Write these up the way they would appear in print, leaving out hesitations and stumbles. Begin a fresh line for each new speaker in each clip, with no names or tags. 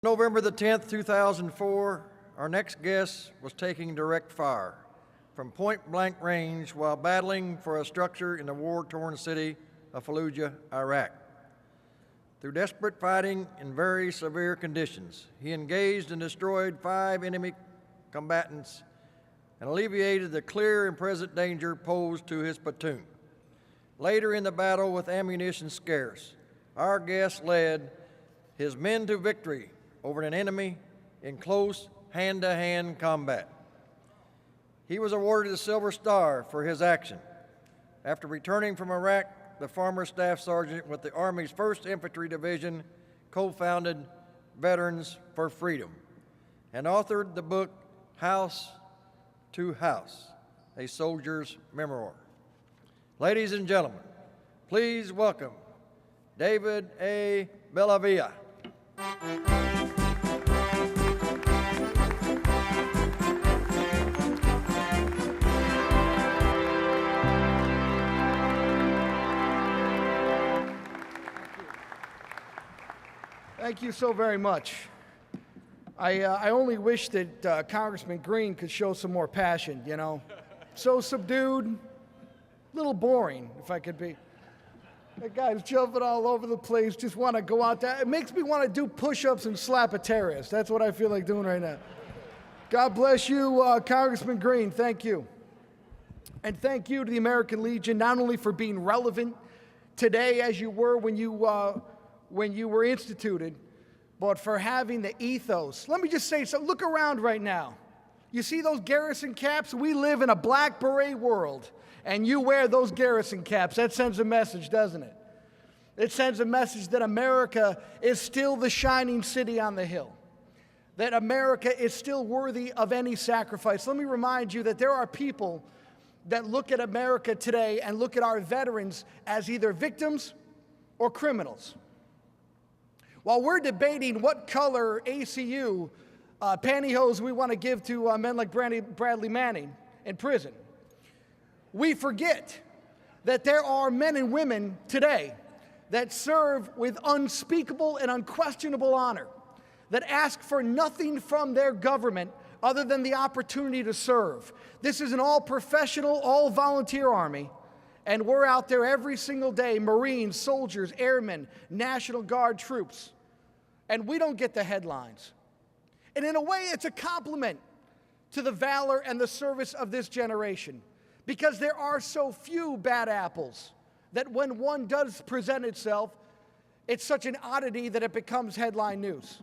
November the 10th, 2004, our next guest was taking direct fire from point-blank range while battling for a structure in the war-torn city of Fallujah, Iraq. Through desperate fighting in very severe conditions, he engaged and destroyed 5 enemy combatants and alleviated the clear and present danger posed to his platoon. Later in the battle, with ammunition scarce, our guest led his men to victory over an enemy in close hand-to-hand combat. He was awarded the Silver Star for his action. After returning from Iraq, the former staff sergeant with the Army's 1st Infantry Division co-founded Veterans for Freedom and authored the book House to House, a Soldier's Memoir. Ladies and gentlemen, please welcome David A. Bellavia.
Thank you so very much. I only wish that Congressman Green could show some more passion, you know. So subdued, a little boring, if I could be. That guy's jumping all over the place, just want to go out there. It makes me want to do push-ups and slap a terrorist. That's what I feel like doing right now. God bless you, Congressman Green. Thank you. And thank you to the American Legion, not only for being relevant today as you were when you were instituted, but for having the ethos. Let me just say something. Look around right now. You see those garrison caps? We live in a black beret world, and you wear those garrison caps. That sends a message, doesn't it? It sends a message that America is still the shining city on the hill, that America is still worthy of any sacrifice. Let me remind you that there are people that look at America today and look at our veterans as either victims or criminals. While we're debating what color ACU pantyhose we want to give to men like Bradley Manning in prison, we forget that there are men and women today that serve with unspeakable and unquestionable honor, that ask for nothing from their government other than the opportunity to serve. This is an all-professional, all-volunteer army, and we're out there every single day, Marines, soldiers, airmen, National Guard troops, and we don't get the headlines. And in a way, it's a compliment to the valor and the service of this generation, because there are so few bad apples that when one does present itself, it's such an oddity that it becomes headline news.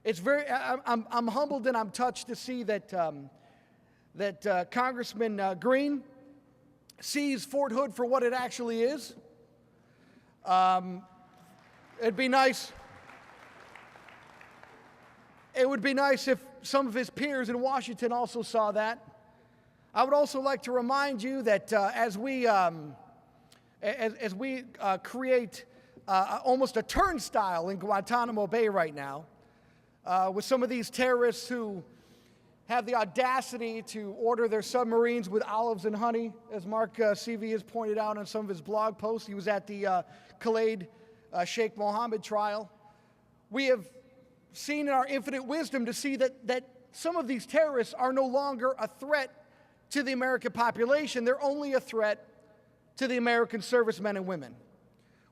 It's I'm humbled and I'm touched to see that Congressman Green sees Fort Hood for what it actually is. It'd be nice. It would be nice if some of his peers in Washington also saw that. I would also like to remind you that as we create almost a turnstile in Guantanamo Bay right now, with some of these terrorists who have the audacity to order their submarines with olives and honey, as Mark Seavey has pointed out on some of his blog posts. He was at the Khalid Sheikh Mohammed trial. We have seen in our infinite wisdom to see that some of these terrorists are no longer a threat to the American population. They're only a threat to the American servicemen and women.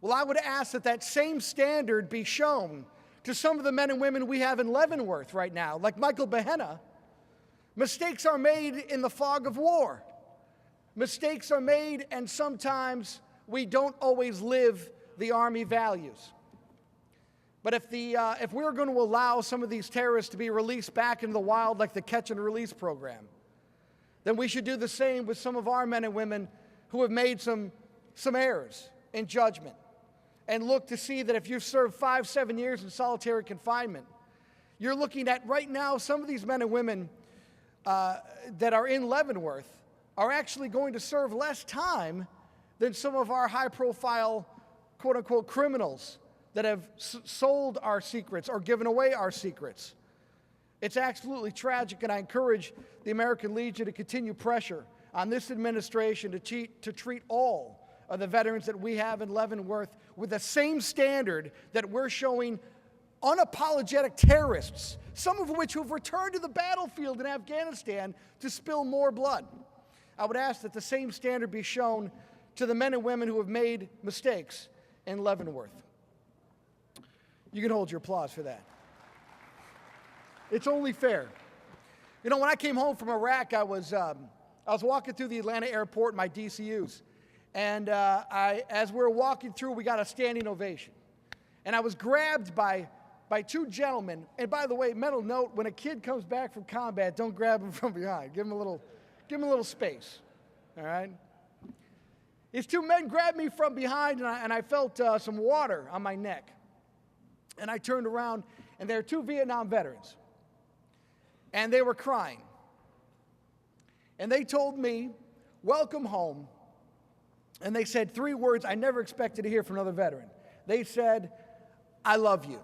Well, I would ask that same standard be shown to some of the men and women we have in Leavenworth right now, like Michael Behenna. Mistakes are made in the fog of war. Mistakes are made, and sometimes we don't always live the Army values. But if we're going to allow some of these terrorists to be released back into the wild like the catch and release program, then we should do the same with some of our men and women who have made some errors in judgment, and look to see that if you've served 5-7 years in solitary confinement, you're looking at right now some of these men and women that are in Leavenworth are actually going to serve less time than some of our high-profile, quote-unquote, criminals that have sold our secrets or given away our secrets. It's absolutely tragic, and I encourage the American Legion to continue pressure on this administration to treat all of the veterans that we have in Leavenworth with the same standard that we're showing unapologetic terrorists, some of which have returned to the battlefield in Afghanistan to spill more blood. I would ask that the same standard be shown to the men and women who have made mistakes in Leavenworth. You can hold your applause for that. It's only fair. You know, when I came home from Iraq, I was walking through the Atlanta airport in my DCUs. And as we were walking through, we got a standing ovation. And I was grabbed by two gentlemen. And by the way, mental note, when a kid comes back from combat, don't grab him from behind. Give him a little space, all right? These two men grabbed me from behind, and I felt some water on my neck. And I turned around, and there were two Vietnam veterans. And they were crying. And they told me, "Welcome home." And they said three words I never expected to hear from another veteran. They said, "I love you."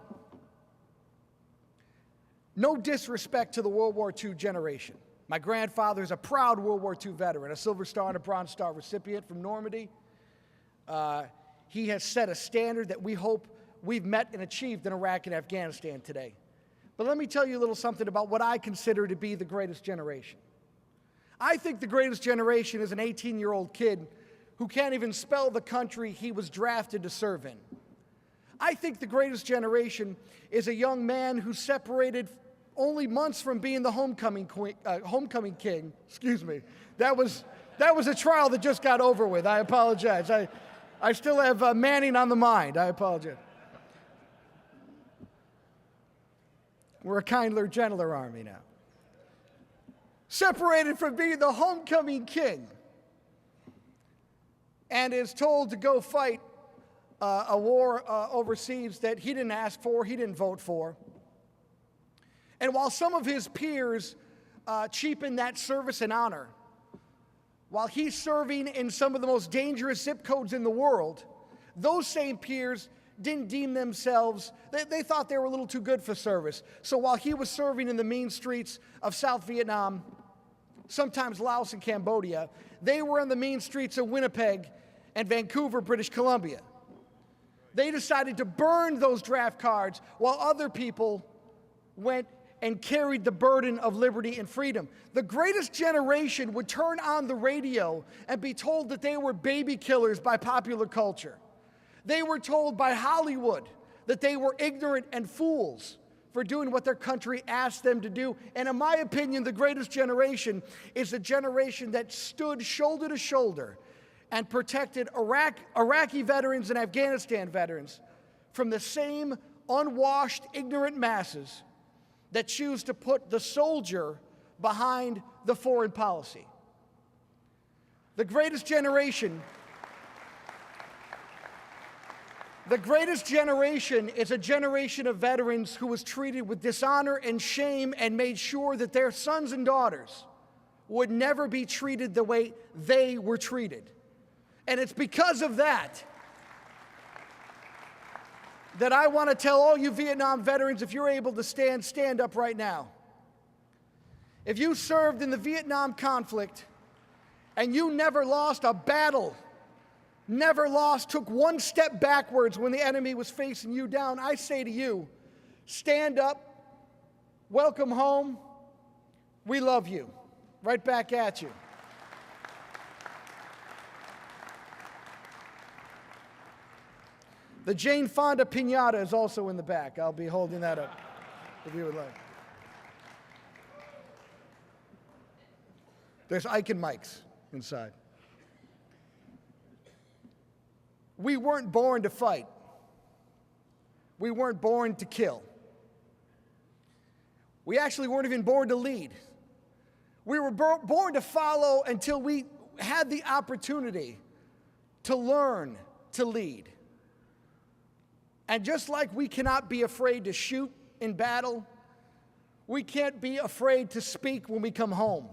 No disrespect to the World War II generation. My grandfather is a proud World War II veteran, a Silver Star and a Bronze Star recipient from Normandy. He has set a standard that we hope we've met and achieved in Iraq and Afghanistan today. But let me tell you a little something about what I consider to be the greatest generation. I think the greatest generation is an 18-year-old kid who can't even spell the country he was drafted to serve in. I think the greatest generation is a young man who separated only months from being the homecoming king. Excuse me. That was a trial that just got over with. I apologize. I still have Manning on the mind. I apologize. We're a kindler, gentler army now. Separated from being the homecoming king and is told to go fight a war overseas that he didn't ask for, he didn't vote for. And while some of his peers cheapen that service and honor, while he's serving in some of the most dangerous zip codes in the world, those same peers didn't deem themselves, they thought they were a little too good for service. So while he was serving in the mean streets of South Vietnam, sometimes Laos and Cambodia, they were in the mean streets of Winnipeg and Vancouver, British Columbia. They decided to burn those draft cards while other people went and carried the burden of liberty and freedom. The greatest generation would turn on the radio and be told that they were baby killers by popular culture. They were told by Hollywood that they were ignorant and fools for doing what their country asked them to do. And in my opinion, the greatest generation is the generation that stood shoulder to shoulder and protected Iraqi veterans and Afghanistan veterans from the same unwashed, ignorant masses that choose to put the soldier behind the foreign policy. The greatest generation is a generation of veterans who was treated with dishonor and shame and made sure that their sons and daughters would never be treated the way they were treated. And it's because of that I want to tell all you Vietnam veterans, if you're able to stand up right now. If you served in the Vietnam conflict and you never lost a battle, took one step backwards when the enemy was facing you down, I say to you, stand up, welcome home, we love you. Right back at you. The Jane Fonda piñata is also in the back. I'll be holding that up if you would like. There's Ike and Mike's inside. We weren't born to fight. We weren't born to kill. We actually weren't even born to lead. We were born to follow until we had the opportunity to learn to lead. And just like we cannot be afraid to shoot in battle, we can't be afraid to speak when we come home.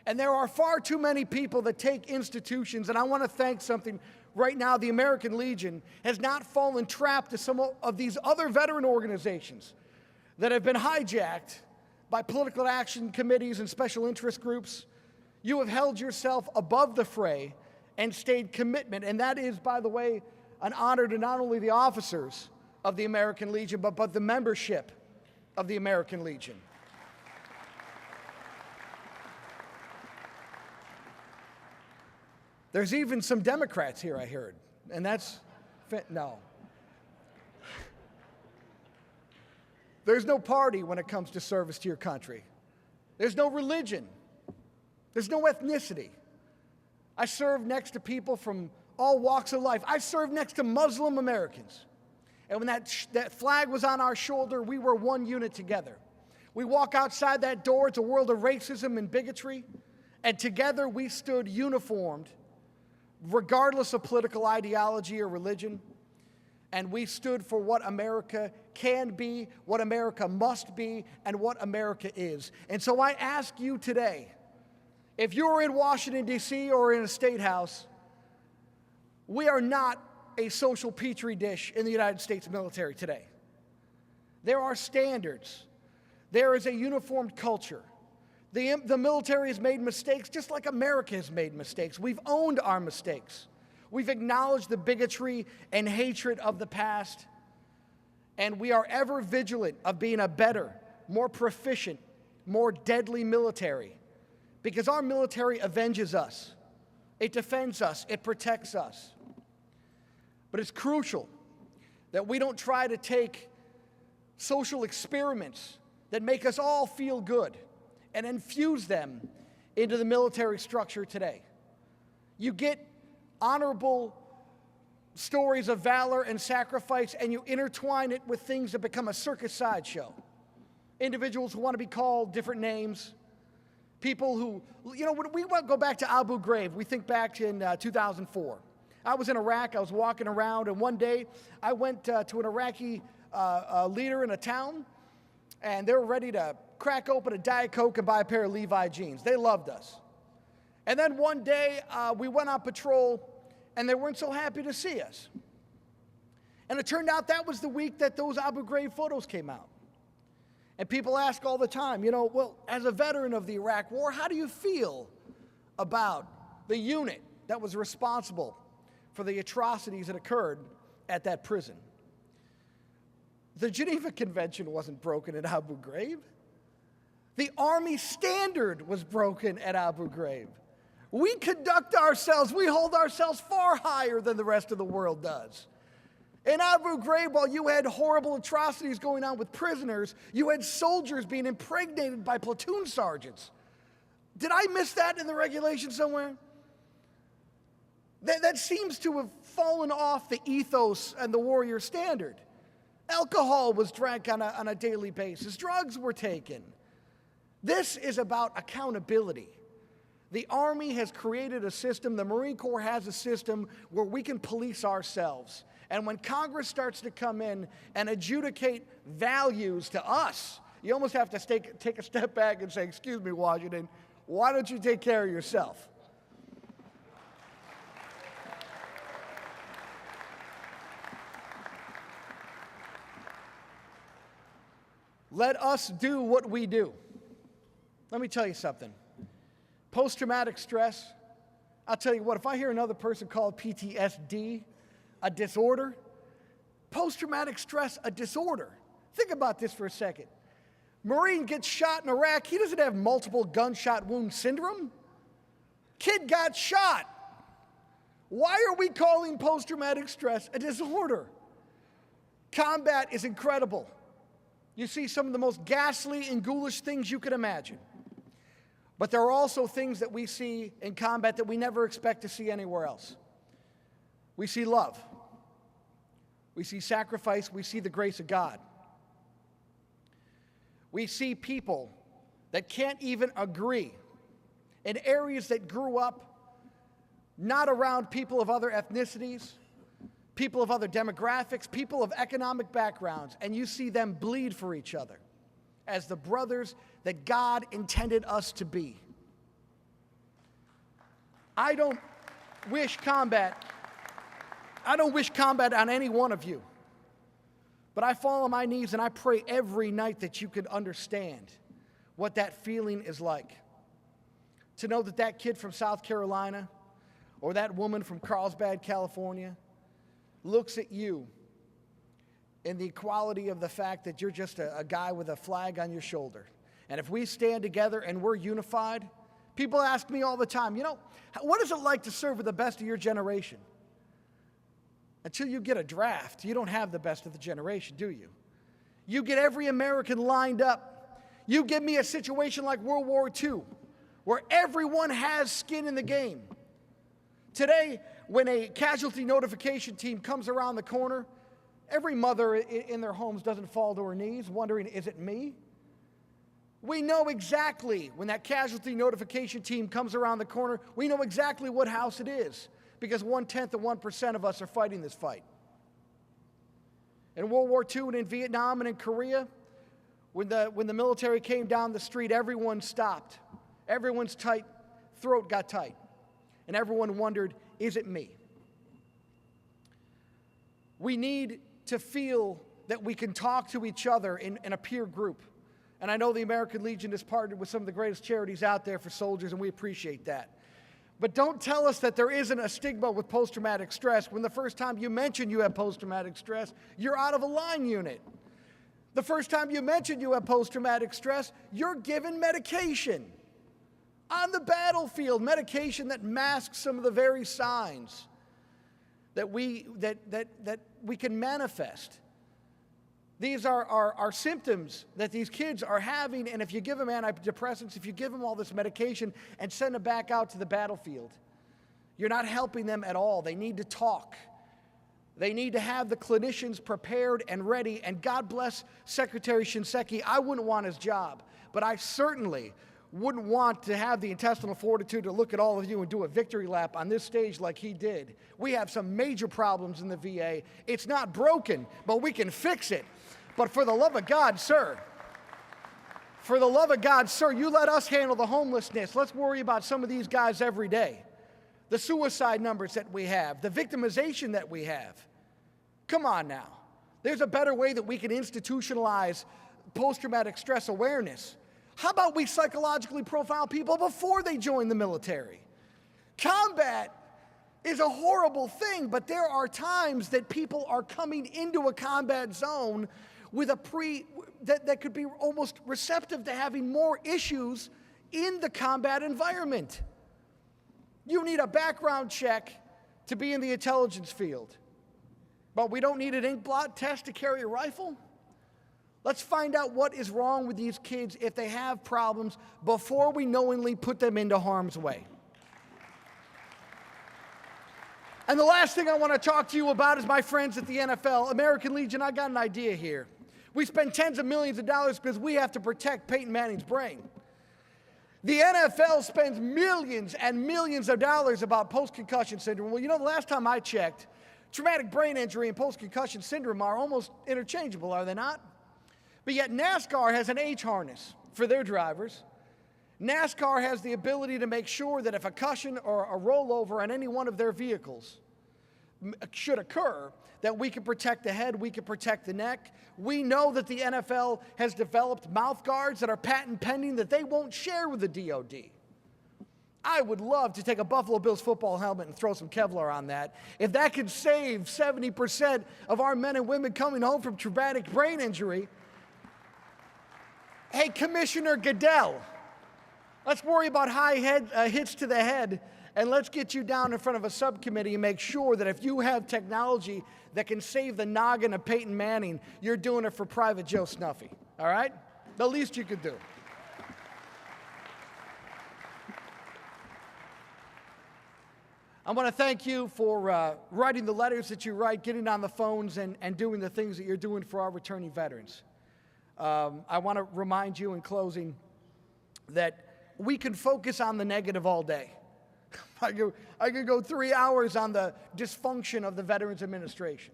And there are far too many people that take institutions, and I want to thank something right now. The American Legion has not fallen trapped to some of these other veteran organizations that have been hijacked by political action committees and special interest groups. You have held yourself above the fray and stayed commitment, and that is, by the way, an honor to not only the officers of the American Legion, but the membership of the American Legion. There's even some Democrats here, I heard, and that's, no. There's no party when it comes to service to your country. There's no religion. There's no ethnicity. I serve next to people from all walks of life. I serve next to Muslim Americans. And when that flag was on our shoulder, we were one unit together. We walk outside that door, it's a world of racism and bigotry, and together we stood uniformed, regardless of political ideology or religion, and we stood for what America can be, what America must be, and what America is. And so I ask you today, if you're in Washington, D.C. or in a state house, we are not a social petri dish in the United States military today. There are standards. There is a uniformed culture. The military has made mistakes just like America has made mistakes. We've owned our mistakes. We've acknowledged the bigotry and hatred of the past, and we are ever vigilant of being a better, more proficient, more deadly military, because our military avenges us. It defends us. It protects us. But it's crucial that we don't try to take social experiments that make us all feel good and infuse them into the military structure today. You get honorable stories of valor and sacrifice, and you intertwine it with things that become a circus sideshow. Individuals who want to be called different names. People who, when we go back to Abu Ghraib, we think back in 2004. I was in Iraq, I was walking around, and one day I went to an Iraqi leader in a town, and they were ready to crack open a Diet Coke and buy a pair of Levi jeans. They loved us. And then one day we went on patrol, and they weren't so happy to see us. And it turned out that was the week that those Abu Ghraib photos came out. And people ask all the time, well, as a veteran of the Iraq War, how do you feel about the unit that was responsible for the atrocities that occurred at that prison? The Geneva Convention wasn't broken at Abu Ghraib. The Army standard was broken at Abu Ghraib. We conduct ourselves, we hold ourselves far higher than the rest of the world does. In Abu Ghraib, while you had horrible atrocities going on with prisoners, you had soldiers being impregnated by platoon sergeants. Did I miss that in the regulation somewhere? That seems to have fallen off the ethos and the warrior standard. Alcohol was drank on a daily basis. Drugs were taken. This is about accountability. The Army has created a system, the Marine Corps has a system where we can police ourselves. And when Congress starts to come in and adjudicate values to us, you almost have to take a step back and say, excuse me, Washington, why don't you take care of yourself? Let us do what we do. Let me tell you something. Post-traumatic stress, I'll tell you what, if I hear another person call PTSD a disorder, post-traumatic stress a disorder. Think about this for a second. Marine gets shot in Iraq, he doesn't have multiple gunshot wound syndrome. Kid got shot. Why are we calling post-traumatic stress a disorder? Combat is incredible. You see some of the most ghastly and ghoulish things you could imagine. But there are also things that we see in combat that we never expect to see anywhere else. We see love. We see sacrifice. We see the grace of God. We see people that can't even agree in areas that grew up not around people of other ethnicities, people of other demographics, people of economic backgrounds, and you see them bleed for each other as the brothers that God intended us to be. I don't wish combat on any one of you, but I fall on my knees and I pray every night that you could understand what that feeling is like. To know that that kid from South Carolina or that woman from Carlsbad, California, looks at you in the equality of the fact that you're just a guy with a flag on your shoulder. And if we stand together and we're unified, people ask me all the time, what is it like to serve with the best of your generation? Until you get a draft, you don't have the best of the generation, do you? You get every American lined up. You give me a situation like World War II, where everyone has skin in the game. Today, when a casualty notification team comes around the corner, every mother in their homes doesn't fall to her knees wondering, is it me? We know exactly when that casualty notification team comes around the corner, we know exactly what house it is, because 1/10 of 1% of us are fighting this fight. In World War II and in Vietnam and in Korea, when the military came down the street, everyone stopped. Everyone's throat got tight. And everyone wondered, is it me? We need to feel that we can talk to each other in a peer group. And I know the American Legion has partnered with some of the greatest charities out there for soldiers, and we appreciate that. But don't tell us that there isn't a stigma with post-traumatic stress when the first time you mention you have post-traumatic stress, you're out of a line unit. The first time you mention you have post-traumatic stress, you're given medication. On the battlefield, medication that masks some of the very signs that we can manifest. These are symptoms that these kids are having, and if you give them antidepressants, if you give them all this medication and send them back out to the battlefield, you're not helping them at all. They need to talk. They need to have the clinicians prepared and ready, and God bless Secretary Shinseki. I wouldn't want his job, but I certainly wouldn't want to have the intestinal fortitude to look at all of you and do a victory lap on this stage like he did. We have some major problems in the VA. It's not broken, but we can fix it. But for the love of God, sir, you let us handle the homelessness. Let's worry about some of these guys every day. The suicide numbers that we have, the victimization that we have. Come on now. There's a better way that we can institutionalize post-traumatic stress awareness. How about we psychologically profile people before they join the military? Combat is a horrible thing, but there are times that people are coming into a combat zone with that could be almost receptive to having more issues in the combat environment. You need a background check to be in the intelligence field, but we don't need an ink blot test to carry a rifle? Let's find out what is wrong with these kids if they have problems before we knowingly put them into harm's way. And the last thing I want to talk to you about is my friends at the NFL. American Legion, I got an idea here. We spend tens of millions of dollars because we have to protect Peyton Manning's brain. The NFL spends millions and millions of dollars about post-concussion syndrome. Well, the last time I checked, traumatic brain injury and post-concussion syndrome are almost interchangeable, are they not? But yet NASCAR has an H harness for their drivers. NASCAR has the ability to make sure that if a concussion or a rollover on any one of their vehicles should occur, that we can protect the head, we can protect the neck. We know that the NFL has developed mouth guards that are patent pending that they won't share with the DOD. I would love to take a Buffalo Bills football helmet and throw some Kevlar on that. If that could save 70% of our men and women coming home from traumatic brain injury. Hey, Commissioner Goodell, let's worry about high hits to the head, and let's get you down in front of a subcommittee and make sure that if you have technology that can save the noggin of Peyton Manning, you're doing it for Private Joe Snuffy, all right? The least you could do. I want to thank you for writing the letters that you write, getting on the phones, and doing the things that you're doing for our returning veterans. I want to remind you in closing that we can focus on the negative all day. I could go 3 hours on the dysfunction of the Veterans Administration.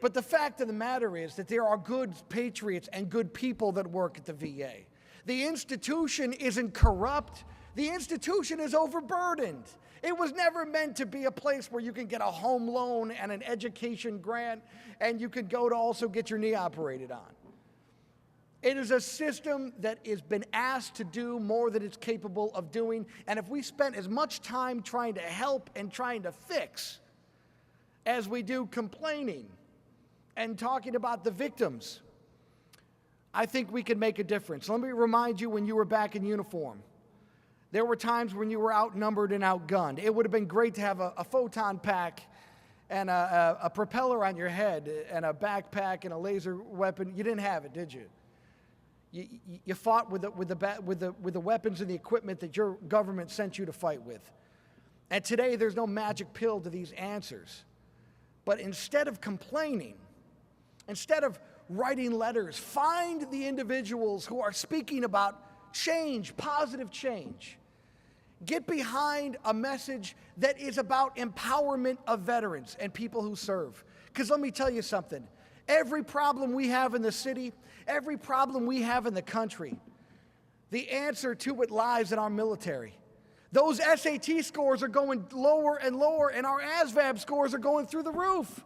But the fact of the matter is that there are good patriots and good people that work at the VA. The institution isn't corrupt. The institution is overburdened. It was never meant to be a place where you can get a home loan and an education grant and you could go to also get your knee operated on. It is a system that has been asked to do more than it's capable of doing, and if we spent as much time trying to help and trying to fix as we do complaining, and talking about the victims, I think we can make a difference. Let me remind you, when you were back in uniform, there were times when you were outnumbered and outgunned. It would have been great to have a photon pack and a propeller on your head and a backpack and a laser weapon. You didn't have it, did you? You fought with the weapons and the equipment that your government sent you to fight with. And today, there's no magic pill to these answers. But instead of complaining, instead of writing letters, find the individuals who are speaking about change, positive change. Get behind a message that is about empowerment of veterans and people who serve. Because let me tell you something. Every problem we have in the city, every problem we have in the country, the answer to it lies in our military. Those SAT scores are going lower and lower, and our ASVAB scores are going through the roof.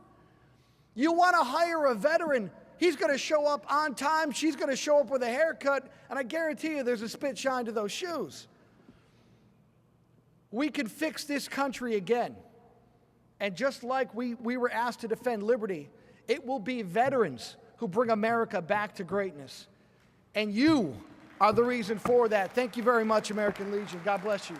You want to hire a veteran, he's going to show up on time, she's going to show up with a haircut, and I guarantee you there's a spit shine to those shoes. We can fix this country again. And just like we were asked to defend liberty, it will be veterans who bring America back to greatness. And you are the reason for that. Thank you very much, American Legion. God bless you.